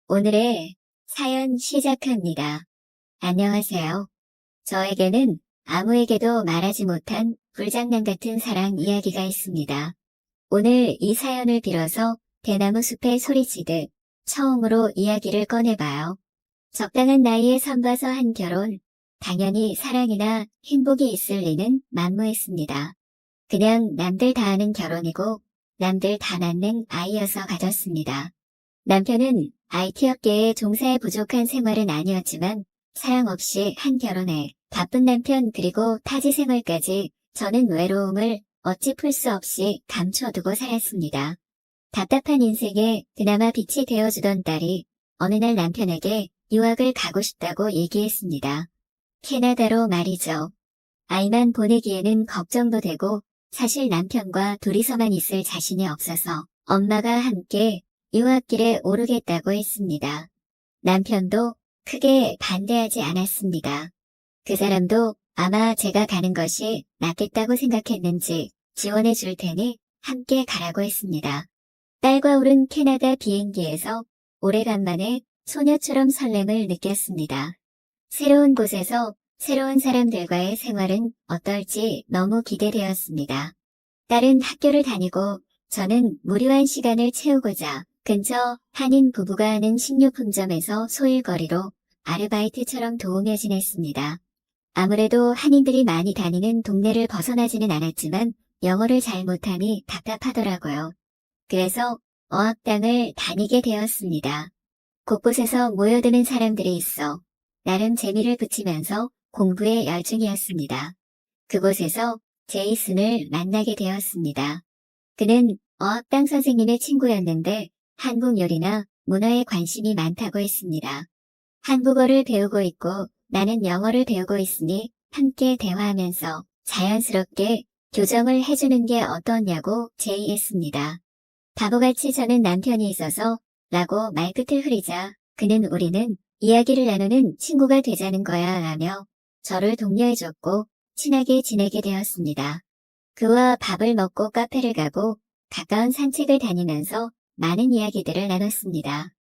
오늘의 사연 시작합니다. 안녕하세요. 저에게는 아무에게도 말하지 못한 불장난 같은 사랑 이야기가 있습니다. 오늘 이 사연을 빌어서 대나무 숲에 소리치듯 처음으로 이야기를 꺼내봐요. 적당한 나이에 선봐서 한 결혼, 당연히 사랑이나 행복이 있을 리는 만무했습니다. 그냥 남들 다 하는 결혼이고 남들 다 낳는 아이여서 가졌습니다. 남편은 IT 업계에 종사해 부족한 생활은 아니었지만 사랑 없이 한 결혼에 바쁜 남편 그리고 타지 생활까지 저는 외로움을 어찌 풀 수 없이 감춰두고 살았습니다. 답답한 인생에 그나마 빛이 되어주던 딸이 어느 날 남편에게 유학을 가고 싶다고 얘기했습니다. 캐나다로 말이죠. 아이만 보내기에는 걱정도 되고 사실 남편과 둘이서만 있을 자신이 없어서 엄마가 함께 유학길에 오르겠다고 했습니다. 남편도 크게 반대하지 않았습니다. 그 사람도 아마 제가 가는 것이 낫겠다고 생각했는지 지원해 줄 테니 함께 가라고 했습니다. 딸과 오른 캐나다 비행기에서 오래간만에 소녀처럼 설렘을 느꼈습니다. 새로운 곳에서 새로운 사람들과의 생활은 어떨지 너무 기대되었습니다. 딸은 학교를 다니고 저는 무료한 시간을 채우고자 근처 한인 부부가 하는 식료품점에서 소일거리로 아르바이트처럼 도우며 지냈습니다. 아무래도 한인들이 많이 다니는 동네를 벗어나지는 않았지만 영어를 잘 못하니 답답하더라고요. 그래서 어학당을 다니게 되었습니다. 곳곳에서 모여드는 사람들이 있어 나름 재미를 붙이면서 공부에 열중이었습니다. 그곳에서 제이슨을 만나게 되었습니다. 그는 어학당 선생님의 친구였는데 한국 요리나 문화에 관심이 많다고 했습니다. 한국어를 배우고 있고 나는 영어를 배우고 있으니 함께 대화하면서 자연스럽게 교정을 해주는 게 어떠냐고 제의했습니다. 바보같이 저는 남편이 있어서 라고 말끝을 흐리자 그는 우리는 이야기를 나누는 친구가 되자는 거야 하며 저를 독려해줬고 친하게 지내게 되었습니다. 그와 밥을 먹고 카페를 가고 가까운 산책을 다니면서 많은 이야기들을 나눴습니다.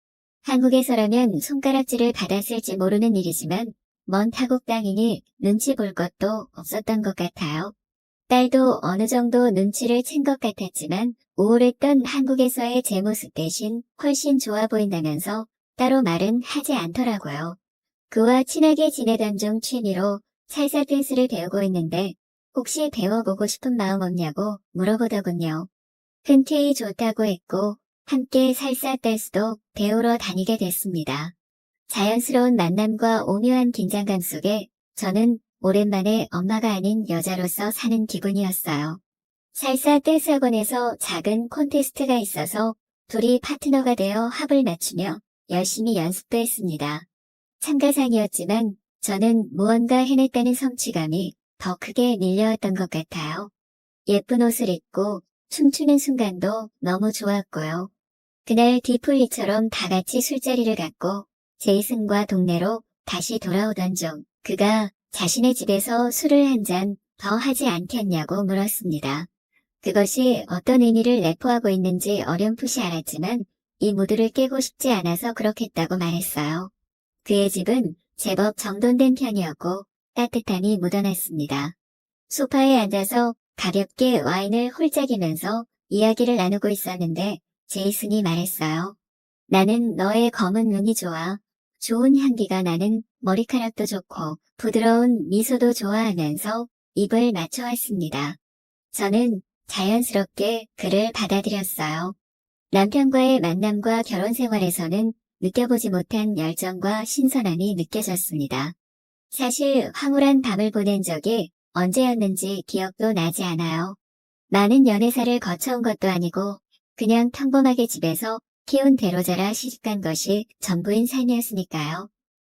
한국에서라면 손가락질을 받았을지 모르는 일이지만 먼 타국 땅이니 눈치 볼 것도 없었던 것 같아요. 딸도 어느 정도 눈치를 챈 것 같았지만 우울했던 한국에서의 제 모습 대신 훨씬 좋아 보인다면서 따로 말은 하지 않더라고요. 그와 친하게 지내던 중 취미로 살사 댄스를 배우고 있는데 혹시 배워보고 싶은 마음 없냐고 물어보더군요. 흔쾌히 좋다고 했고 함께 살사 댄스도 배우러 다니게 됐습니다. 자연스러운 만남과 오묘한 긴장감 속에 저는 오랜만에 엄마가 아닌 여자로서 사는 기분이었어요. 살사 댄스 학원에서 작은 콘테스트가 있어서 둘이 파트너가 되어 합을 맞추며 열심히 연습도 했습니다. 참가상이었지만 저는 무언가 해냈다는 성취감이 더 크게 밀려왔던 것 같아요. 예쁜 옷을 입고 춤추는 순간도 너무 좋았고요. 그날 뒤풀이처럼 다 같이 술자리를 갖고 제이슨과 동네로 다시 돌아오던 중 그가 자신의 집에서 술을 한 잔 더 하지 않겠냐고 물었습니다. 그것이 어떤 의미를 내포하고 있는지 어렴풋이 알았지만 이 무드를 깨고 싶지 않아서 그렇겠다고 말했어요. 그의 집은 제법 정돈된 편이었고 따뜻함이 묻어났습니다. 소파에 앉아서 가볍게 와인을 홀짝이면서 이야기를 나누고 있었는데 제이슨이 말했어요. 나는 너의 검은 눈이 좋아. 좋은 향기가 나는 머리카락도 좋고 부드러운 미소도 좋아하면서 입을 맞춰왔습니다. 저는 자연스럽게 그를 받아들였어요. 남편과의 만남과 결혼 생활에서는 느껴보지 못한 열정과 신선함이 느껴졌습니다. 사실 황홀한 밤을 보낸 적이 언제였는지 기억도 나지 않아요. 많은 연애사를 거쳐온 것도 아니고 그냥 평범하게 집에서 키운 대로자라 시집간 것이 전부인 삶이었으니까요.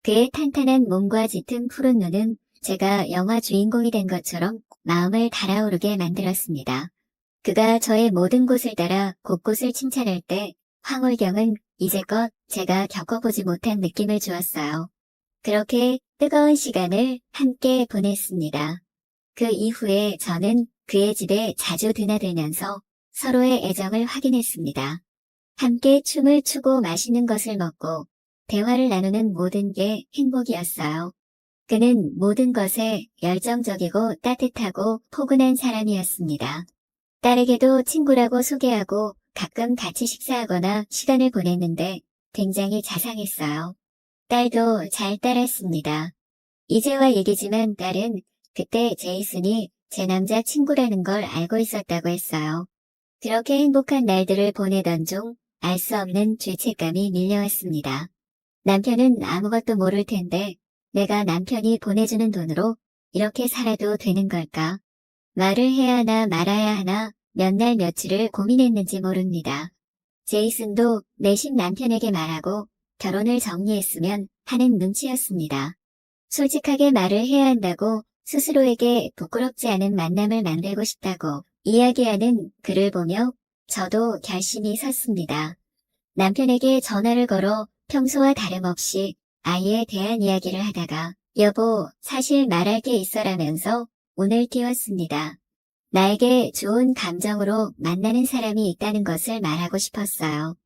그의 탄탄한 몸과 짙은 푸른 눈은 제가 영화 주인공이 된 것처럼 마음을 달아오르게 만들었습니다. 그가 저의 모든 곳을 따라 곳곳을 칭찬할 때 황홀경은 이제껏 제가 겪어보지 못한 느낌을 주었어요. 그렇게 뜨거운 시간을 함께 보냈습니다. 그 이후에 저는 그의 집에 자주 드나들면서 서로의 애정을 확인했습니다. 함께 춤을 추고 맛있는 것을 먹고 대화를 나누는 모든 게 행복이었어요. 그는 모든 것에 열정적이고 따뜻하고 포근한 사람이었습니다. 딸에게도 친구라고 소개하고 가끔 같이 식사하거나 시간을 보냈는데 굉장히 자상했어요. 딸도 잘 따랐습니다. 이제와 얘기지만 딸은 그때 제이슨이 제 남자 친구라는 걸 알고 있었다고 했어요. 그렇게 행복한 날들을 보내던 중 알 수 없는 죄책감이 밀려왔습니다. 남편은 아무것도 모를 텐데 내가 남편이 보내주는 돈으로 이렇게 살아도 되는 걸까? 말을 해야 하나 말아야 하나 몇 날 며칠을 고민했는지 모릅니다. 제이슨도 내심 남편에게 말하고 결혼을 정리했으면 하는 눈치였습니다. 솔직하게 말을 해야 한다고 스스로에게 부끄럽지 않은 만남을 만들고 싶다고 이야기하는 글을 보며 저도 결심이 섰습니다. 남편에게 전화를 걸어 평소와 다름없이 아이에 대한 이야기를 하다가 여보, 사실 말할 게 있어라면서 운을 띄웠습니다. 나에게 좋은 감정으로 만나는 사람이 있다는 것을 말하고 싶었어요.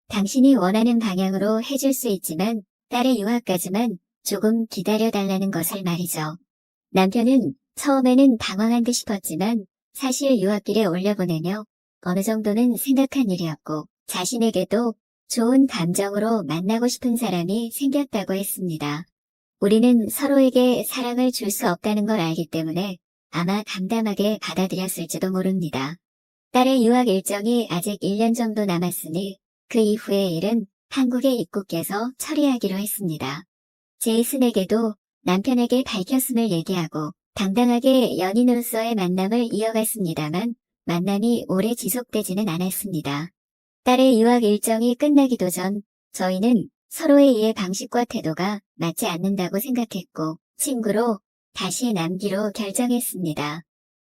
당신이 원하는 방향으로 해줄 수 있지만 딸의 유학까지만 조금 기다려달라는 것을 말이죠. 남편은 처음에는 당황한 듯 싶었지만 사실 유학길에 올려보내며 어느 정도는 생각한 일이었고 자신에게도 좋은 감정으로 만나고 싶은 사람이 생겼다고 했습니다. 우리는 서로에게 사랑을 줄 수 없다는 걸 알기 때문에 아마 담담하게 받아들였을지도 모릅니다. 딸의 유학 일정이 아직 1년 정도 남았으니 그 이후의 일은 한국에 입국해서 처리하기로 했습니다. 제이슨에게도 남편에게 밝혔음을 얘기하고 당당하게 연인으로서의 만남을 이어갔습니다만 만남이 오래 지속되지는 않았습니다. 딸의 유학 일정이 끝나기도 전 저희는 서로의 이해 방식과 태도가 맞지 않는다고 생각했고 친구로 다시 남기로 결정했습니다.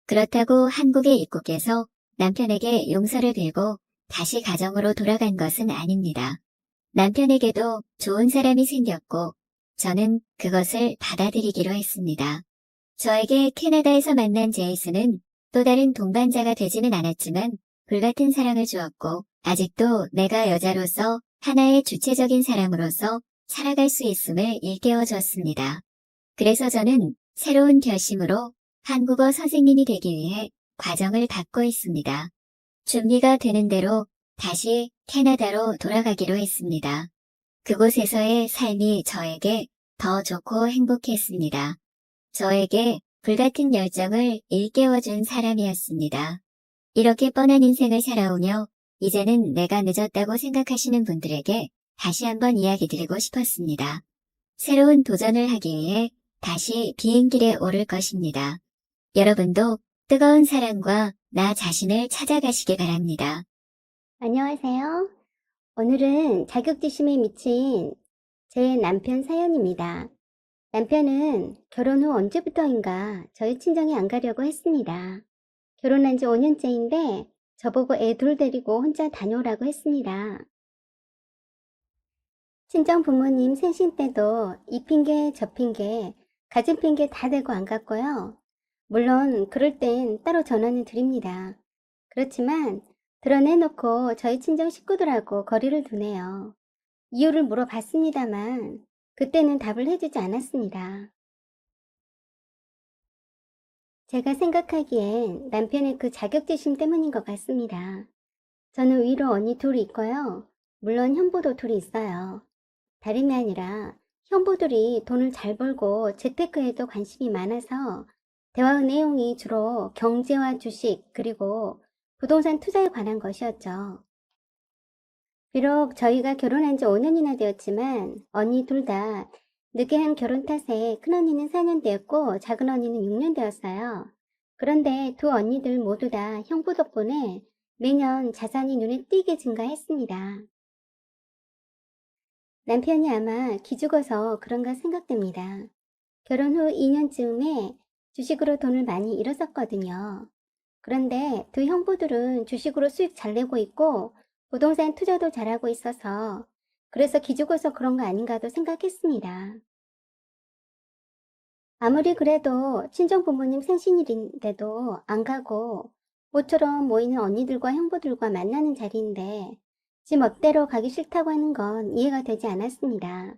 그렇다고 한국에 입국해서 남편에게 용서를 빌고 다시 가정으로 돌아간 것은 아닙니다. 남편에게도 좋은 사람이 생겼고 저는 그것을 받아들이기로 했습니다. 저에게 캐나다에서 만난 제이슨은 또 다른 동반자가 되지는 않았지만 불같은 사랑을 주었고 아직도 내가 여자로서 하나의 주체적인 사람으로서 살아갈 수 있음을 일깨워 줬습니다. 그래서 저는 새로운 결심으로 한국어 선생님이 되기 위해 과정을 받고 있습니다. 준비가 되는 대로 다시 캐나다로 돌아가기로 했습니다. 그곳에서의 삶이 저에게 더 좋고 행복했습니다. 저에게 불같은 열정을 일깨워준 사람이었습니다. 이렇게 뻔한 인생을 살아오며 이제는 내가 늦었다고 생각하시는 분들에게 다시 한번 이야기 드리고 싶었습니다. 새로운 도전을 하기 위해 다시 비행길에 오를 것입니다. 여러분도 뜨거운 사랑과 나 자신을 찾아가시기 바랍니다. 안녕하세요. 오늘은 자격지심에 미친 제 남편 사연입니다. 남편은 결혼 후 언제부터인가 저희 친정에 안 가려고 했습니다. 결혼한 지 5년째인데 저보고 애 둘 데리고 혼자 다녀오라고 했습니다. 친정 부모님 생신 때도 이 핑계 저 핑계 가진 핑계 다 대고 안 갔고요. 물론 그럴 땐 따로 전화는 드립니다. 그렇지만 드러내놓고 저희 친정 식구들하고 거리를 두네요. 이유를 물어봤습니다만 그때는 답을 해주지 않았습니다. 제가 생각하기엔 남편의 그 자격지심 때문인 것 같습니다. 저는 위로 언니 둘이 있고요. 물론 형부도 둘이 있어요. 다름이 아니라 형부들이 돈을 잘 벌고 재테크에도 관심이 많아서 대화 내용이 주로 경제와 주식 그리고 부동산 투자에 관한 것이었죠. 비록 저희가 결혼한 지 5년이나 되었지만 언니 둘 다 늦게 한 결혼 탓에 큰언니는 4년 되었고 작은언니는 6년 되었어요. 그런데 두 언니들 모두 다 형부 덕분에 매년 자산이 눈에 띄게 증가했습니다. 남편이 아마 기죽어서 그런가 생각됩니다. 결혼 후 2년쯤에 주식으로 돈을 많이 잃었었거든요. 그런데 두 형부들은 주식으로 수익 잘 내고 있고 부동산 투자도 잘하고 있어서 그래서 기죽어서 그런 거 아닌가도 생각했습니다. 아무리 그래도 친정 부모님 생신일인데도 안 가고 모처럼 모이는 언니들과 형부들과 만나는 자리인데 지 멋대로 가기 싫다고 하는 건 이해가 되지 않았습니다.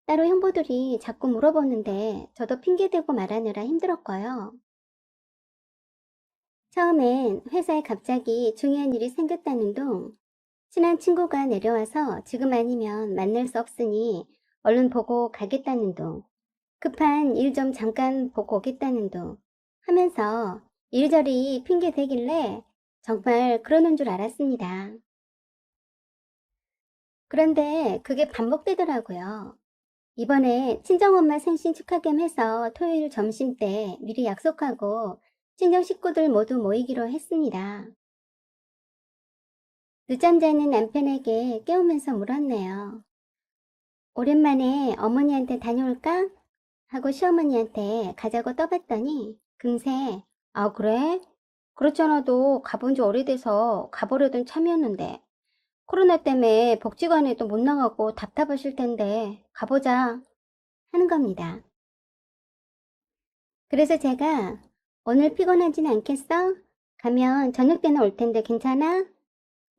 따로 형부들이 자꾸 물어보는데 저도 핑계대고 말하느라 힘들었고요. 처음엔 회사에 갑자기 중요한 일이 생겼다는 둥, 친한 친구가 내려와서 지금 아니면 만날 수 없으니 얼른 보고 가겠다는 둥, 급한 일 좀 잠깐 보고 오겠다는 둥 하면서 이리저리 핑계 대길래 정말 그러는 줄 알았습니다. 그런데 그게 반복되더라고요. 이번에 친정엄마 생신 축하 겸 해서 토요일 점심 때 미리 약속하고 친정 식구들 모두 모이기로 했습니다. 늦잠 자는 남편에게 깨우면서 물었네요. 오랜만에 어머니한테 다녀올까? 하고 시어머니한테 가자고 떠봤더니 금세 아 그래? 그렇잖아도 가본 지 오래돼서 가보려던 참이었는데 코로나 때문에 복지관에도 못 나가고 답답하실 텐데 가보자 하는 겁니다. 그래서 제가 오늘 피곤하진 않겠어? 가면 저녁 때는 올 텐데 괜찮아?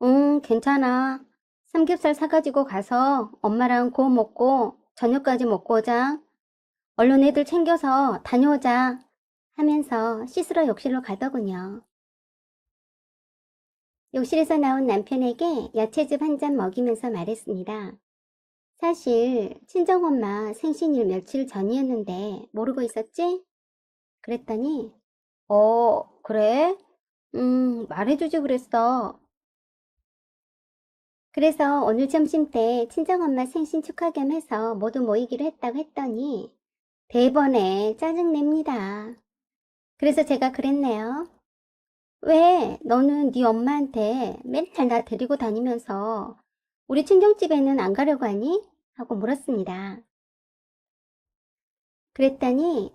응, 괜찮아. 삼겹살 사가지고 가서 엄마랑 구워 먹고 저녁까지 먹고 오자. 얼른 애들 챙겨서 다녀오자. 하면서 씻으러 욕실로 가더군요. 욕실에서 나온 남편에게 야채즙 한 잔 먹이면서 말했습니다. 사실 친정엄마 생신일 며칠 전이었는데 모르고 있었지? 그랬더니 그래? 말해주지 그랬어. 그래서 오늘 점심 때 친정엄마 생신 축하 겸 해서 모두 모이기로 했다고 했더니 대번에 짜증냅니다. 그래서 제가 그랬네요. 왜 너는 네 엄마한테 맨날 나 데리고 다니면서 우리 친정집에는 안 가려고 하니? 하고 물었습니다. 그랬더니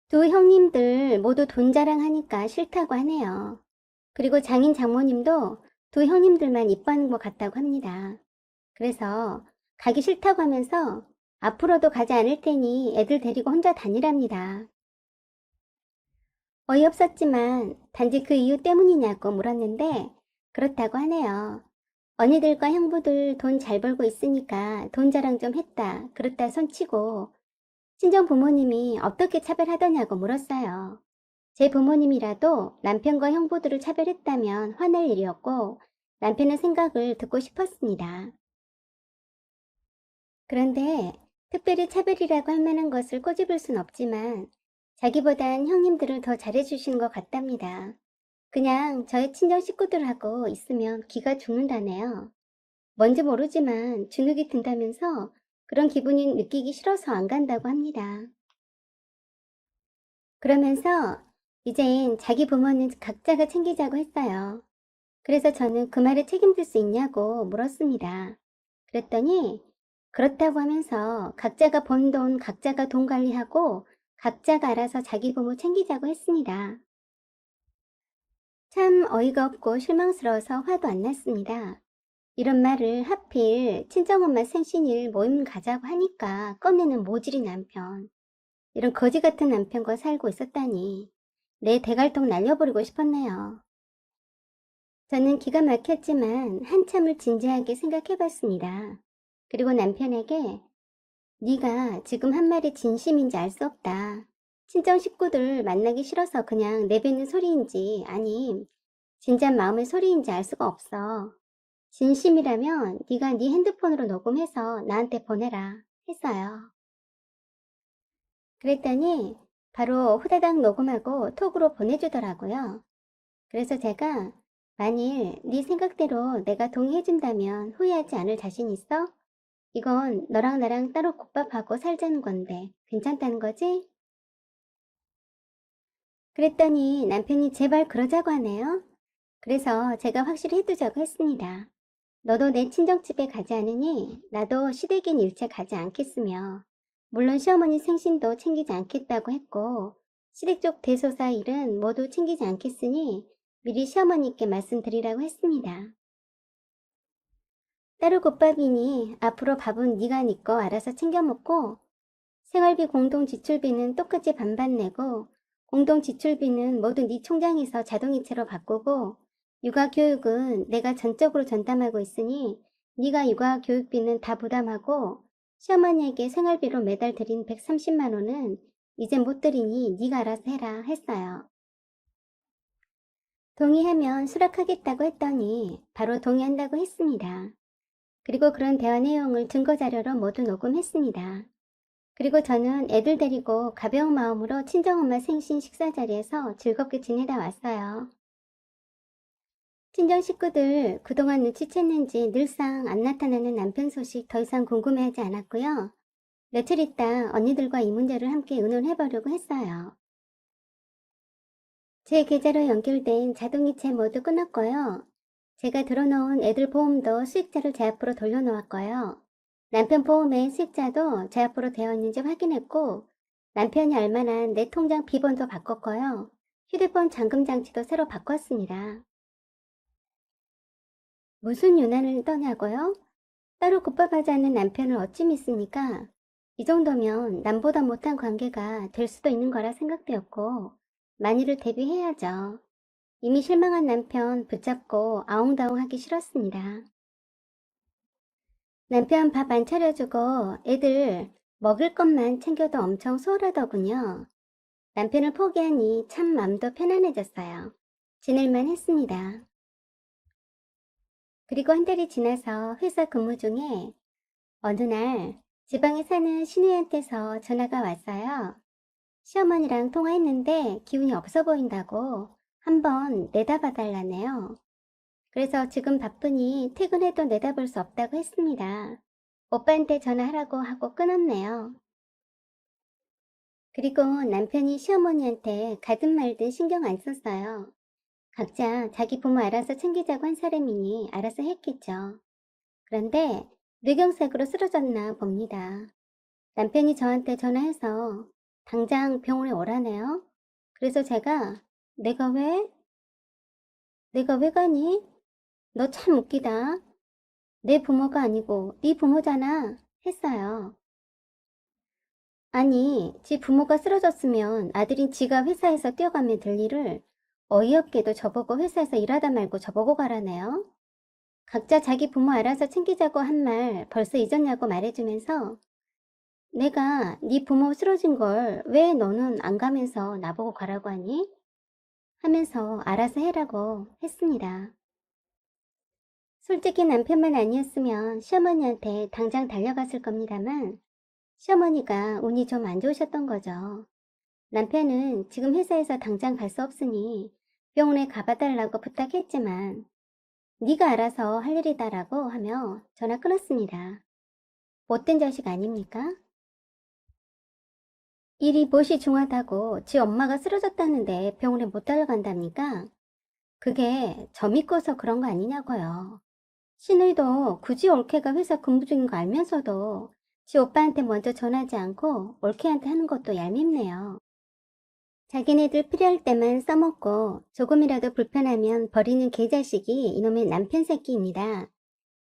두 형님들 모두 돈 자랑하니까 싫다고 하네요. 그리고 장인 장모님도 두 형님들만 이뻐하는 것 같다고 합니다. 그래서 가기 싫다고 하면서 앞으로도 가지 않을 테니 애들 데리고 혼자 다니랍니다. 어이없었지만 단지 그 이유 때문이냐고 물었는데 그렇다고 하네요. 언니들과 형부들 돈 잘 벌고 있으니까 돈 자랑 좀 했다. 그렇다 손치고 친정 부모님이 어떻게 차별하더냐고 물었어요. 제 부모님이라도 남편과 형부들을 차별했다면 화낼 일이었고 남편의 생각을 듣고 싶었습니다. 그런데 특별히 차별이라고 할 만한 것을 꼬집을 순 없지만 자기보단 형님들을 더 잘해주시는 것 같답니다. 그냥 저희 친정 식구들하고 있으면 기가 죽는다네요. 뭔지 모르지만 주눅이 든다면서 그런 기분이 느끼기 싫어서 안 간다고 합니다. 그러면서 이젠 자기 부모는 각자가 챙기자고 했어요. 그래서 저는 그 말에 책임질 수 있냐고 물었습니다. 그랬더니 그렇다고 하면서 각자가 번 돈 각자가 돈 관리하고 각자가 알아서 자기 부모 챙기자고 했습니다. 참 어이가 없고 실망스러워서 화도 안 났습니다. 이런 말을 하필 친정엄마 생신일 모임 가자고 하니까 꺼내는 모질이 남편. 이런 거지 같은 남편과 살고 있었다니 내 대갈통 날려버리고 싶었네요. 저는 기가 막혔지만 한참을 진지하게 생각해봤습니다. 그리고 남편에게 네가 지금 한 말이 진심인지 알 수 없다. 친정 식구들 만나기 싫어서 그냥 내뱉는 소리인지 아님 진짜 마음의 소리인지 알 수가 없어. 진심이라면 네가 네 핸드폰으로 녹음해서 나한테 보내라 했어요. 그랬더니 바로 후다닥 녹음하고 톡으로 보내주더라고요. 그래서 제가 만일 네 생각대로 내가 동의해준다면 후회하지 않을 자신 있어? 이건 너랑 나랑 따로 국밥하고 살자는 건데 괜찮다는 거지? 그랬더니 남편이 제발 그러자고 하네요. 그래서 제가 확실히 해두자고 했습니다. 너도 내 친정집에 가지 않으니 나도 시댁인 일체 가지 않겠으며 물론 시어머니 생신도 챙기지 않겠다고 했고 시댁 쪽 대소사 일은 모두 챙기지 않겠으니 미리 시어머니께 말씀드리라고 했습니다. 따로 국밥이니 앞으로 밥은 네가 네 거 알아서 챙겨 먹고 생활비 공동 지출비는 똑같이 반반 내고 공동 지출비는 모두 네 총장에서 자동이체로 바꾸고 육아 교육은 내가 전적으로 전담하고 있으니 네가 육아 교육비는 다 부담하고 시어머니에게 생활비로 매달 드린 130만 원은 이제 못 드리니 네가 알아서 해라 했어요. 동의하면 수락하겠다고 했더니 바로 동의한다고 했습니다. 그리고 그런 대화 내용을 증거자료로 모두 녹음했습니다. 그리고 저는 애들 데리고 가벼운 마음으로 친정엄마 생신 식사 자리에서 즐겁게 지내다 왔어요. 친정 식구들 그동안 눈치챘는지 늘상 안 나타나는 남편 소식 더 이상 궁금해하지 않았고요. 며칠 있다 언니들과 이 문제를 함께 의논해보려고 했어요. 제 계좌로 연결된 자동이체 모두 끊었고요. 제가 들어놓은 애들 보험도 수익자를 제 앞으로 돌려놓았고요. 남편 보험의 수익자도 제 앞으로 되어 있는지 확인했고 남편이 알만한 내 통장 비번도 바꿨고요. 휴대폰 잠금 장치도 새로 바꿨습니다. 무슨 유난을 떠냐고요? 따로 급박하지 않는 남편을 어찌 믿습니까? 이 정도면 남보다 못한 관계가 될 수도 있는 거라 생각되었고 만일을 대비해야죠. 이미 실망한 남편 붙잡고 아웅다웅하기 싫었습니다. 남편 밥 안 차려주고 애들 먹을 것만 챙겨도 엄청 소홀하더군요. 남편을 포기하니 참 맘도 편안해졌어요. 지낼만 했습니다. 그리고 한 달이 지나서 회사 근무 중에 어느 날 지방에 사는 시누이한테서 전화가 왔어요. 시어머니랑 통화했는데 기운이 없어 보인다고 한번 내다봐 달라네요. 그래서 지금 바쁘니 퇴근해도 내다볼 수 없다고 했습니다. 오빠한테 전화하라고 하고 끊었네요. 그리고 남편이 시어머니한테 가든 말든 신경 안 썼어요. 각자 자기 부모 알아서 챙기자고 한 사람이니 알아서 했겠죠. 그런데 뇌경색으로 쓰러졌나 봅니다. 남편이 저한테 전화해서 당장 병원에 오라네요. 그래서 제가 내가 왜? 내가 왜 가니? 너 참 웃기다. 내 부모가 아니고 네 부모잖아. 했어요. 아니, 지 부모가 쓰러졌으면 아들인 지가 회사에서 뛰어가면 될 일을 어이없게도 저보고 회사에서 일하다 말고 저보고 가라네요. 각자 자기 부모 알아서 챙기자고 한 말 벌써 잊었냐고 말해주면서 내가 네 부모 쓰러진 걸 왜 너는 안 가면서 나보고 가라고 하니? 하면서 알아서 해라고 했습니다. 솔직히 남편만 아니었으면 시어머니한테 당장 달려갔을 겁니다만 시어머니가 운이 좀 안 좋으셨던 거죠. 남편은 지금 회사에서 당장 갈 수 없으니 병원에 가봐달라고 부탁했지만 네가 알아서 할 일이다라고 하며 전화 끊었습니다. 못된 자식 아닙니까? 일이 무엇이 중하다고 지 엄마가 쓰러졌다는데 병원에 못 달려간답니까? 그게 저 믿고서 그런 거 아니냐고요. 신우이도 굳이 올케가 회사 근무 중인 거 알면서도 지 오빠한테 먼저 전하지 않고 올케한테 하는 것도 얄밉네요. 자기네들 필요할 때만 써먹고 조금이라도 불편하면 버리는 개자식이 이놈의 남편 새끼입니다.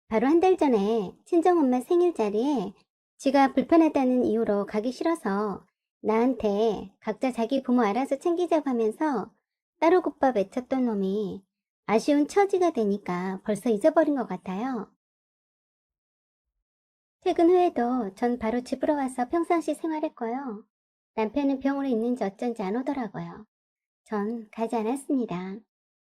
바로 한 달 전에 친정엄마 생일 자리에 지가 불편하다는 이유로 가기 싫어서 나한테 각자 자기 부모 알아서 챙기자고 하면서 따로 국밥 외쳤던 놈이 아쉬운 처지가 되니까 벌써 잊어버린 것 같아요. 퇴근 후에도 전 바로 집으로 와서 평상시 생활했고요. 남편은 병원에 있는지 어쩐지 안 오더라고요. 전 가지 않았습니다.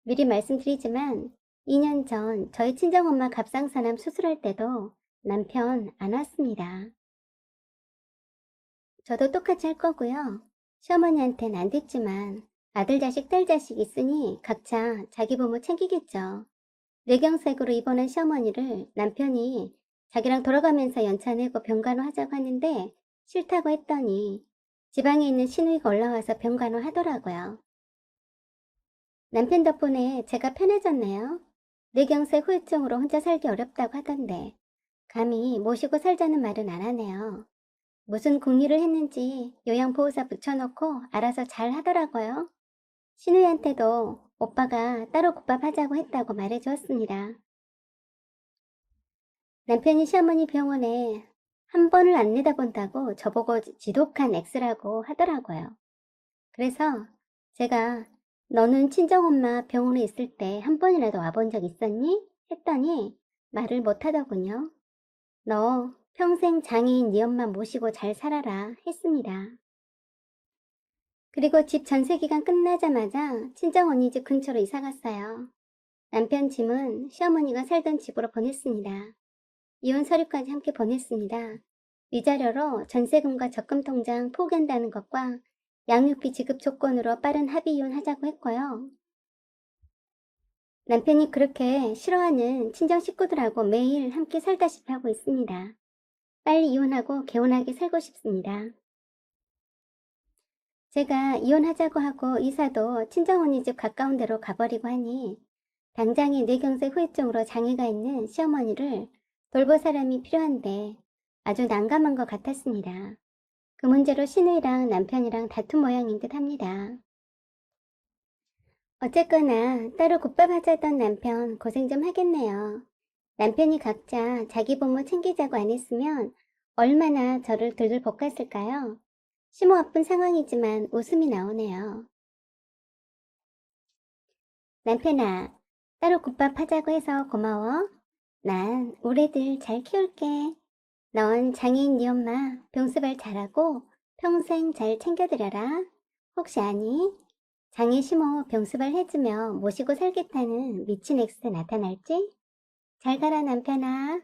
미리 말씀드리지만 2년 전 저희 친정엄마 갑상선암 수술할 때도 남편 안 왔습니다. 저도 똑같이 할 거고요. 시어머니한테는 안 됐지만 아들 자식 딸 자식 있으니 각자 자기 부모 챙기겠죠. 뇌경색으로 입원한 시어머니를 남편이 자기랑 돌아가면서 연차 내고 병간호 하자고 하는데 싫다고 했더니 지방에 있는 시누이가 올라와서 병간호 하더라고요. 남편 덕분에 제가 편해졌네요. 뇌경색 후유증으로 혼자 살기 어렵다고 하던데 감히 모시고 살자는 말은 안 하네요. 무슨 궁리를 했는지 요양보호사 붙여놓고 알아서 잘 하더라고요. 신우이한테도 오빠가 따로 국밥 하자고 했다고 말해주었습니다. 남편이 시어머니 병원에 한 번을 안 내다본다고 저보고 지독한 X라고 하더라고요. 그래서 제가 너는 친정엄마 병원에 있을 때 한 번이라도 와본 적 있었니? 했더니 말을 못하더군요. 너 평생 장애인 네 엄마 모시고 잘 살아라 했습니다. 그리고 집 전세 기간 끝나자마자 친정언니 집 근처로 이사 갔어요. 남편 짐은 시어머니가 살던 집으로 보냈습니다. 이혼 서류까지 함께 보냈습니다. 위자료로 전세금과 적금 통장 포기한다는 것과 양육비 지급 조건으로 빠른 합의 이혼하자고 했고요. 남편이 그렇게 싫어하는 친정 식구들하고 매일 함께 살다시피 하고 있습니다. 빨리 이혼하고 개운하게 살고 싶습니다. 제가 이혼하자고 하고 이사도 친정언니 집 가까운 데로 가버리고 하니 당장의 뇌경색 후유증으로 장애가 있는 시어머니를 돌볼 사람이 필요한데 아주 난감한 것 같았습니다. 그 문제로 시누이랑 남편이랑 다툰 모양인 듯 합니다. 어쨌거나 따로 국밥하자던 남편 고생 좀 하겠네요. 남편이 각자 자기 부모 챙기자고 안 했으면 얼마나 저를 들들 볶았을까요? 심호 아픈 상황이지만 웃음이 나오네요. 남편아, 따로 국밥 하자고 해서 고마워. 난 우리 애들 잘 키울게. 넌 장애인 네 엄마 병수발 잘하고 평생 잘 챙겨드려라. 혹시 아니? 장애 심호 병수발 해주며 모시고 살겠다는 미친 엑스 나타날지? 잘 가라 남편아.